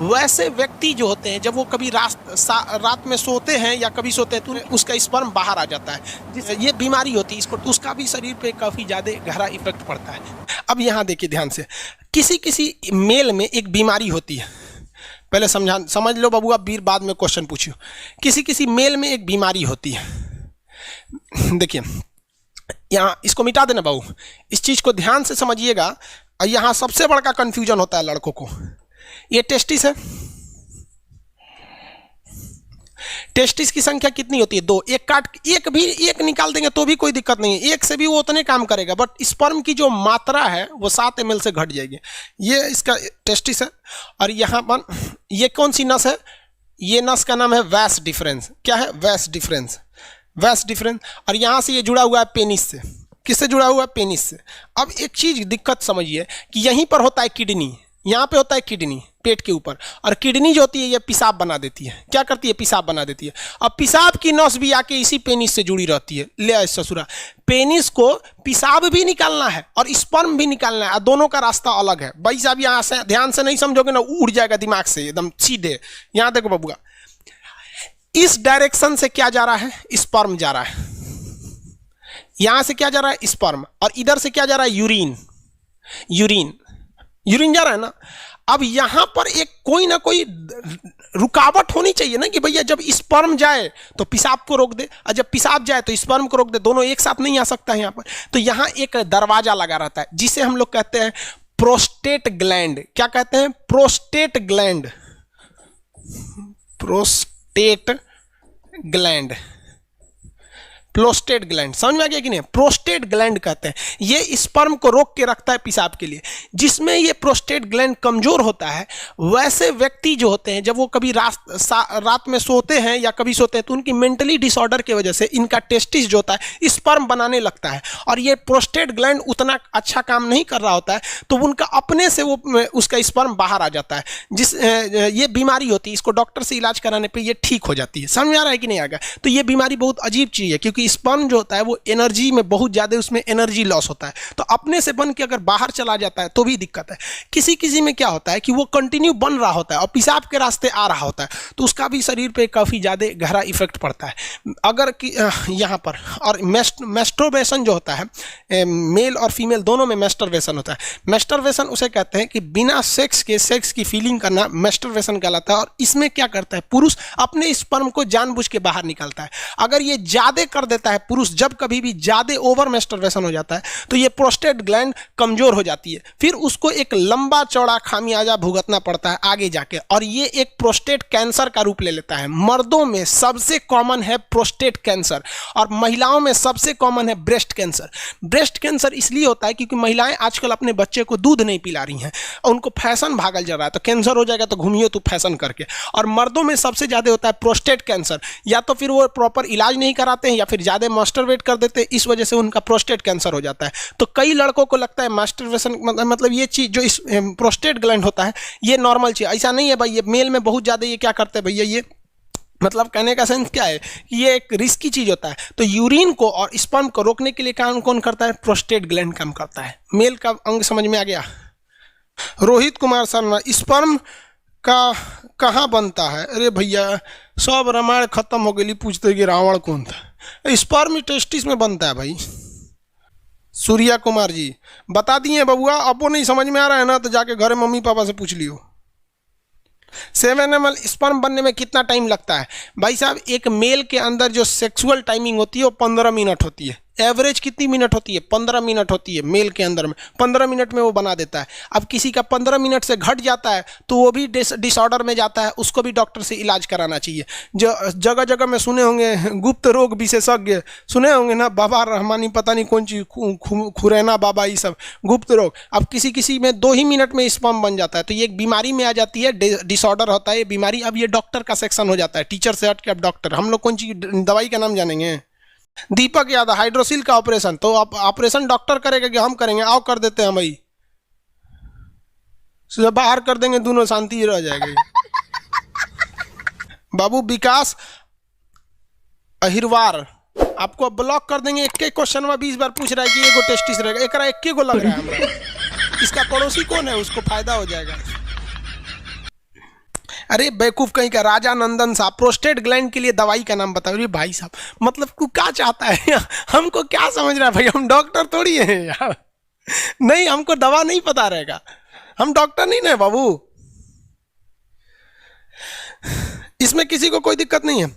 वैसे व्यक्ति जो होते हैं जब वो कभी रात में सोते हैं या कभी सोते हैं तो उसका स्पर्म बाहर आ जाता है, जिससे ये बीमारी होती है इसको, तो उसका भी शरीर पे काफ़ी ज़्यादा गहरा इफेक्ट पड़ता है। अब यहाँ देखिए ध्यान से, किसी किसी मेल में एक बीमारी होती है, पहले समझ लो बाबू, आप बाद में क्वेश्चन पूछियो। किसी किसी मेल में एक बीमारी होती है, देखिए यहाँ इसको मिटा देना बाबू, इस चीज़ को ध्यान से समझिएगा। यहाँ सबसे बड़ा कंफ्यूजन होता है लड़कों को, ये टेस्टिस है, टेस्टिस की संख्या कितनी होती है? 2। एक निकाल देंगे तो भी कोई दिक्कत नहीं है, एक से भी वो उतने काम करेगा, बट स्पर्म की जो मात्रा है वो 7 ml से घट जाएगी। ये इसका टेस्टिस है। और यहाँ पर ये कौन सी नस है? ये नस का नाम है वैस डिफरेंस। क्या है? वैस डिफरेंस, वैस डिफरेंस। और यहाँ से ये जुड़ा हुआ है पेनिस से। किससे जुड़ा हुआ है? पेनिस से। अब एक चीज़ दिक्कत समझिए कि यहीं पर होता है किडनी, यहाँ पे होता है किडनी पेट के ऊपर, और किडनी जो होती है ये पेशाब बना देती है। क्या करती है? पेशाब बना देती है। अब पेशाब की नस भी आके इसी पेनिस से जुड़ी रहती है। ले ससुरा, पेनिस को पेशाब भी निकालना है और स्पर्म भी निकालना है, दोनों का रास्ता अलग है। भाई साहब यहाँ से ध्यान से नहीं समझोगे ना, उड़ जाएगा दिमाग से एकदम सीधे। यहाँ देखो बबुआ, इस डायरेक्शन से क्या जा रहा है? स्पर्म जा रहा है। यहां से क्या जा रहा है? स्पर्म। और इधर से क्या जा रहा है? यूरिन। यूरिन जा रहा है ना। अब यहां पर एक कोई ना कोई रुकावट होनी चाहिए ना, कि भैया जब स्पर्म जाए तो पेशाब को रोक दे, और जब पेशाब जाए तो स्पर्म को रोक दे। दोनों एक साथ नहीं आ सकता है यहाँ पर। तो यहाँ एक दरवाजा लगा रहता है जिसे हम लोग कहते हैं प्रोस्टेट ग्लैंड। क्या कहते हैं? Prostate gland. Prostate gland, prostate gland. समझ में आ गया कि नहीं? प्रोस्टेट ग्लैंड कहते हैं, ये स्पर्म को रोक के रखता है पेशाब के लिए। जिसमें ये प्रोस्टेट ग्लैंड कमजोर होता है, वैसे व्यक्ति जो होते हैं जब वो कभी रात में सोते हैं या कभी सोते हैं तो उनकी मेंटली डिसऑर्डर की वजह से इनका टेस्टिस जो होता है स्पर्म बनाने लगता है, और ये प्रोस्टेट ग्लैंड उतना अच्छा काम नहीं कर रहा होता है, तो उनका अपने से वो उसका स्पर्म बाहर आ जाता है। ये बीमारी होती है, इसको डॉक्टर से इलाज कराने पर ये ठीक हो जाती है। समझ में आ रहा है कि नहीं आएगा? तो ये बीमारी बहुत अजीब चीज़ है, क्योंकि स्पर्म जो होता है वो एनर्जी में बहुत ज्यादा, उसमें एनर्जी लॉस होता है, तो अपने से बन के अगर बाहर चला जाता है तो भी दिक्कत है। किसी किसी में क्या होता है कि वो कंटिन्यू बन रहा होता है और पेशाब के रास्ते आ रहा होता है, तो उसका भी शरीर पे काफी ज्यादा गहरा इफेक्ट पड़ता है। अगर यहाँ पर और मेस्टरबेशन जो होता है, मेल और फीमेल दोनों में मेस्टरबेशन होता है। मेस्टरबेशन उसे कहते हैं कि बिना सेक्स की फीलिंग करना मेस्टरबेशन कहलाता है। और इसमें क्या करता है? पुरुष अपने स्पर्म को जानबूझ के बाहर निकालता है। अगर ये ज्यादा कर देता है पुरुष, जब कभी भी ज्यादा ओवर मेस्टरबेशन हो जाता है, तो ये प्रोस्टेट ग्लैंड कमजोर हो जाती है। फिर उसको एक लंबा चौड़ा खामियाजा भुगतना पड़ता है आगे जाके, और ये एक प्रोस्टेट कैंसर का रूप ले लेता है। मर्दों में सबसे कॉमन है प्रोस्टेट कैंसर, और महिलाओं में सबसे कॉमन है ब्रेस्ट कैंसर। ब्रेस्ट कैंसर इसलिए होता है क्योंकि महिलाएं आजकल अपने बच्चे को दूध नहीं पिला रही हैं, उनको फैशन भागल जा रहा है, तो कैंसर हो जाएगा तो घूमिए तो फैशन करके। और मर्दों में सबसे ज्यादा होता है प्रोस्टेट कैंसर, या तो फिर वो प्रॉपर इलाज नहीं कराते हैं या फिर ज्यादा मास्टरबेट कर देते हैं, इस वजह से उनका प्रोस्टेट कैंसर हो जाता है। तो कई लड़कों को लगता है मास्टरबेशन मतलब ये चीज जो इस प्रोस्टेट ग्लैंड होता है ये नॉर्मल चीज, ऐसा नहीं है भाई। ये मेल में बहुत ज्यादा ये क्या करते हैं भैया, ये मतलब कहने का सेंस क्या है कि ये एक रिस्की चीज होता है। तो यूरिन को और स्पर्म को रोकने के लिए काम कौन करता है? प्रोस्टेट ग्लैंड काम करता है। मेल का अंग समझ में आ गया? रोहित कुमार शर्मा, स्पर्म का कहाँ बनता है? अरे भैया सब रामायण खत्म हो गई, पूछते कि रावण कौन था? स्पर्म टेस्टिस में बनता है भाई। सूर्या कुमार जी बता दिए बबुआ, अब वो नहीं समझ में आ रहा है ना तो जाके घर मम्मी पापा से पूछ लियो। 7 ml स्पर्म बनने में कितना टाइम लगता है? भाई साहब एक मेल के अंदर जो सेक्सुअल टाइमिंग होती है वो 15 मिनट होती है। एवरेज कितनी मिनट होती है? 15 मिनट होती है मेल के अंदर में। 15 मिनट में वो बना देता है। अब किसी का 15 मिनट से घट जाता है तो वो भी डिसऑर्डर में जाता है, उसको भी डॉक्टर से इलाज कराना चाहिए। जो जगह जगह में सुने होंगे गुप्त रोग विशेषज्ञ सुने होंगे ना, बाबा रहमानी पता नहीं कौन चीज खुरैना बाबा, ये सब गुप्त रोग। अब किसी किसी में 2 ही मिनट में स्पर्म बन जाता है, तो ये एक बीमारी में आ जाती है, डिसऑर्डर होता है ये बीमारी। अब ये डॉक्टर का सेक्शन हो जाता है, टीचर से हट के अब डॉक्टर। हम लोग कौन सी दवाई का नाम जानेंगे? दीपक यादव, हाइड्रोसिल का ऑपरेशन। तो आप ऑपरेशन डॉक्टर करेगा कि हम करेंगे? आओ कर देते हैं भाई, बाहर कर देंगे, दोनों शांति रह जाएगी। बाबू विकास अहिरवार, आपको ब्लॉक कर देंगे। एक क्वेश्चन में 20 बार पूछ रहा है कि एगो टेस्टिस रहेगा, एक को लग रहा है हमरा। इसका पड़ोसी कौन है, उसको फायदा हो जाएगा। अरे बेवकूफ कहीं का, राजा नंदन साहब प्रोस्टेट ग्लैंड के लिए दवाई का नाम बताओ। अरे भाई साहब, मतलब तू क्या चाहता है? हमको क्या समझ रहा है भाई, हम डॉक्टर थोड़ी हैं यार। नहीं, हमको दवा नहीं पता रहेगा, हम डॉक्टर नहीं ना बाबू। इसमें किसी को कोई दिक्कत नहीं है।